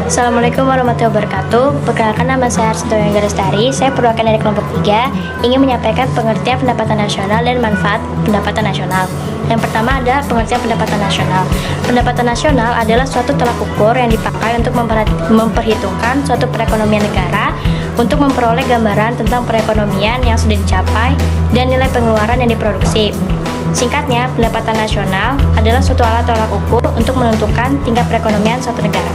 Assalamualaikum warahmatullahi wabarakatuh. Perkenalkan, nama saya Arsito Yoga Lestari. Saya perwakilan dari kelompok 3 ingin menyampaikan pengertian pendapatan nasional dan manfaat pendapatan nasional. Yang pertama ada pengertian pendapatan nasional. Pendapatan nasional adalah suatu tolak ukur yang dipakai untuk memperhitungkan suatu perekonomian negara untuk memperoleh gambaran tentang perekonomian yang sudah dicapai dan nilai pengeluaran yang diproduksi. Singkatnya, pendapatan nasional adalah suatu alat tolak ukur untuk menentukan tingkat perekonomian suatu negara.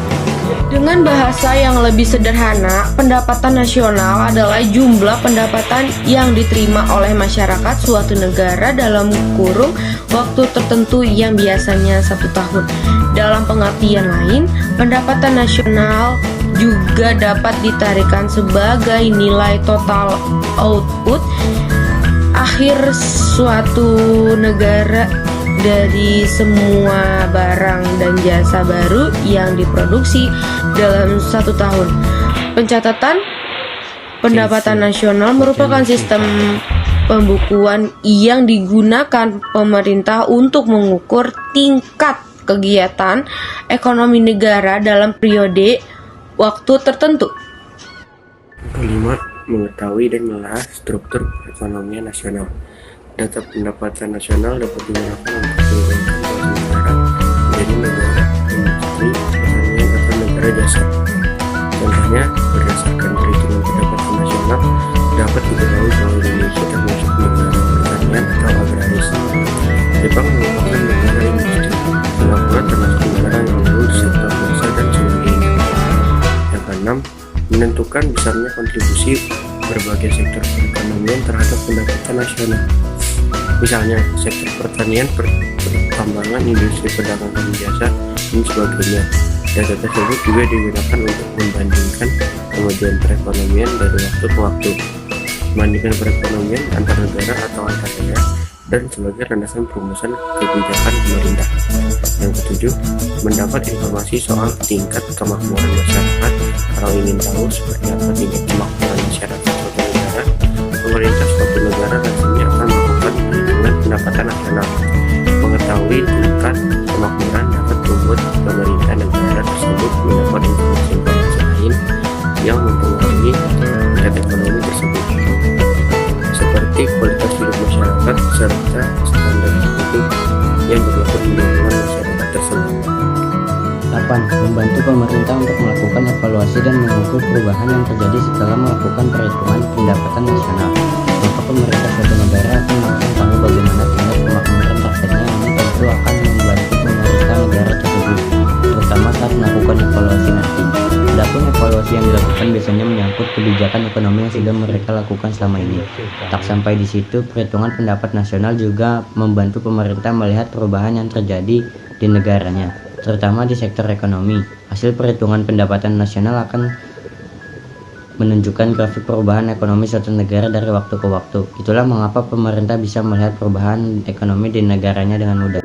Dengan bahasa yang lebih sederhana, pendapatan nasional adalah jumlah pendapatan yang diterima oleh masyarakat suatu negara dalam kurun waktu tertentu yang biasanya 1 tahun. Dalam pengertian lain, pendapatan nasional juga dapat ditarikan sebagai nilai total output akhir suatu negara dari semua barang dan jasa baru yang diproduksi dalam 1 tahun. Pencatatan pendapatan nasional merupakan sistem pembukuan yang digunakan pemerintah untuk mengukur tingkat kegiatan ekonomi negara dalam periode waktu tertentu. Kelima, mengetahui dan menelaah struktur perekonomian nasional. Data pendapatan nasional dapat digunakan untuk menentukan suatu negara menjadi negara industri, pertanian, atau negara jasa. Contohnya, berdasarkan perhitungan pendapatan nasional, dapat diketahui bahwa Indonesia termasuk negara pertanian atau agraris. Jepang merupakan negara industri. Singapura termasuk negara yang unggul di sektor jasa dan sebagainya. Yang keenam, menentukan besarnya kontribusi berbagai sektor perekonomian terhadap pendapatan nasional. Misalnya, sektor pertanian, pertambangan, industri perdagangan dan jasa, dan sebagainya. Data tersebut juga digunakan untuk membandingkan kemajuan perekonomian dari waktu ke waktu, membandingkan perekonomian antar negara atau antar daerah, dan sebagai landasan perumusan kebijakan pemerintah. Yang ketujuh, mendapat informasi soal tingkat kemakmuran masyarakat. Kalau ingin tahu seperti apa tingkat kemakmuran masyarakat suatu negara, pemerintah suatu negara rasanya akan melakukan perhitungan pendapatan nasional. Mengetahui tingkat kemakmuran dapat membuat pemerintah negara tersebut mendapat informasi lain yang mempengaruhi tingkat ekonomi tersebut, seperti kualitas hidup masyarakat serta standar hidup yang berlaku di lingkungan masyarakat tersebut. 8. Membantu pemerintah untuk melakukan evaluasi dan mengukur perubahan yang terjadi setelah melakukan perhitungan pendapatan nasional. Maka pemerintah suatu negara akan langsung tahu bagaimana tingkat kemakmuran rakyatnya. Ini tentu akan membantu pemerintah negara tersebut, terutama saat melakukan evaluasi nanti. Adapun evaluasi yang dilakukan biasanya menyangkut kebijakan ekonomi yang sudah mereka lakukan selama ini. Tak sampai di situ, perhitungan pendapat nasional juga membantu pemerintah melihat perubahan yang terjadi di negaranya, terutama di sektor ekonomi. Hasil perhitungan pendapatan nasional akan menunjukkan grafik perubahan ekonomi suatu negara dari waktu ke waktu. Itulah mengapa pemerintah bisa melihat perubahan ekonomi di negaranya dengan mudah.